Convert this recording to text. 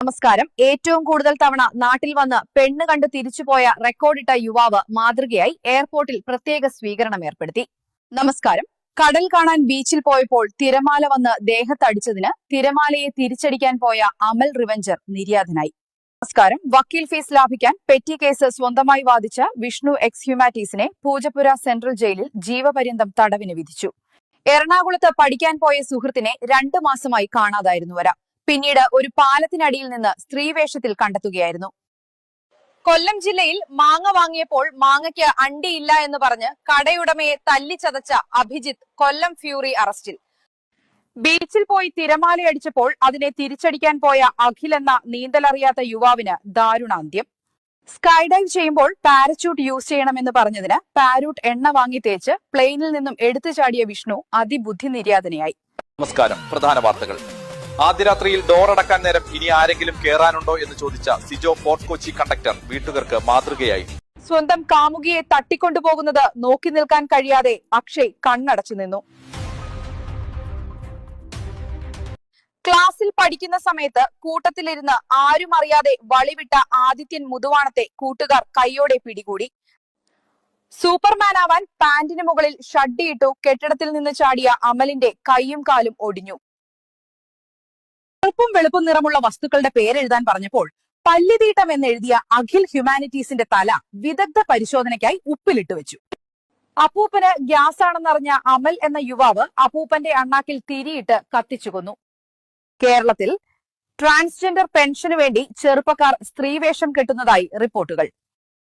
നമസ്കാരം. ഏറ്റവും കൂടുതൽ തവണ നാട്ടിൽ വന്ന് പെണ്ണ് കണ്ട് തിരിച്ചുപോയ റെക്കോർഡിട്ട യുവാവ് മാതൃകയായി എയർപോർട്ടിൽ പ്രത്യേക സ്വീകരണം ഏർപ്പെടുത്തി. നമസ്കാരം. കടൽ കാണാൻ ബീച്ചിൽ പോയപ്പോൾ തിരമാല വന്ന് ദേഹത്തടിച്ചതിന് തിരമാലയെ തിരിച്ചടിക്കാൻ പോയ അമൽ റിവഞ്ചർ നിര്യാതനായി. നമസ്കാരം. വക്കീൽ ഫീസ് ലാഭിക്കാൻ പെറ്റി കേസ് സ്വന്തമായി വാദിച്ച വിഷ്ണു എക്സ് ഹ്യൂമാറ്റീസിനെ പൂജപ്പുര സെൻട്രൽ ജയിലിൽ ജീവപര്യന്തം തടവിന് വിധിച്ചു. എറണാകുളത്ത് പഠിക്കാൻ പോയ സുഹൃത്തിനെ 2 മാസമായി കാണാതായിരുന്നുവര. പിന്നീട് ഒരു പാലത്തിനടിയിൽ നിന്ന് സ്ത്രീവേഷത്തിൽ കണ്ടെത്തുകയായിരുന്നു. കൊല്ലം ജില്ലയിൽ മാങ്ങ വാങ്ങിയപ്പോൾ മാങ്ങയ്ക്ക് അണ്ടിയില്ല എന്ന് പറഞ്ഞ് കടയുടമയെ തല്ലിച്ചതച്ച അഭിജിത്ത് കൊല്ലം ഫ്യൂറി അറസ്റ്റിൽ. ബീച്ചിൽ പോയി തിരമാലയടിച്ചപ്പോൾ അതിനെ തിരിച്ചടിക്കാൻ പോയ അഖിൽ എന്ന നീന്തലറിയാത്ത യുവാവിന് ദാരുണാന്ത്യം. സ്കൈ ഡൈവ് ചെയ്യുമ്പോൾ പാരച്യൂട്ട് യൂസ് ചെയ്യണമെന്ന് പറഞ്ഞതിന് പാരൂട്ട് എണ്ണ വാങ്ങി തേച്ച് പ്ലെയിനിൽ നിന്നും എടുത്തു ചാടിയ വിഷ്ണു അതിബുദ്ധി നിര്യാതനയായി. നമസ്കാരം. പ്രധാന വാർത്തകൾ. ആദ്യ രാത്രിയിൽ ഡോറടക്കാൻ നേരം ഇനി ആരെങ്കിലും കേറാനുണ്ടോ എന്ന് ചോദിച്ച സിജോ ഫോർട്ട് കൊച്ചി കണ്ടക്ടർ വീട്ടുകാർക്ക് മാതൃകയായി. സ്വന്തം കാമുകിയെ തട്ടിക്കൊണ്ടുപോകുന്നത് നോക്കി നിൽക്കാൻ കഴിയാതെ അക്ഷയ് കണ്ണടച്ചു നിന്നു. ക്ലാസ്സിൽ പഠിക്കുന്ന സമയത്ത് കൂട്ടത്തിലിരുന്ന് ആരും അറിയാതെ വളിവിട്ട ആദിത്യൻ മുതുവാണത്തെ കൂട്ടുകാർ കൈയോടെ പിടികൂടി. സൂപ്പർമാനാവാൻ പാന്റിന് മുകളിൽ ഷഡ്ഡിയിട്ടു കെട്ടിടത്തിൽ നിന്ന് ചാടിയ അമലിന്റെ കൈയും കാലും ഒടിഞ്ഞു. കറുപ്പും വെളുപ്പും നിറമുള്ള വസ്തുക്കളുടെ പേരെഴുതാൻ പറഞ്ഞപ്പോൾ പല്ലിതീട്ടം എന്നെഴുതിയ അഖിൽ ഹ്യൂമാനിറ്റീസിന്റെ തല വിദഗ്ധ പരിശോധനയ്ക്കായി ഉപ്പിലിട്ട് വെച്ചു. അപ്പൂപ്പന് ഗ്യാസ് ആണെന്നറിഞ്ഞ അമൽ എന്ന യുവാവ് അപ്പൂപ്പന്റെ അണ്ണാക്കിൽ തിരിയിട്ട് കത്തിച്ചു കൊന്നു. കേരളത്തിൽ ട്രാൻസ്ജെൻഡർ പെൻഷനു വേണ്ടി ചെറുപ്പക്കാർ സ്ത്രീവേഷം കെട്ടുന്നതായി റിപ്പോർട്ടുകൾ.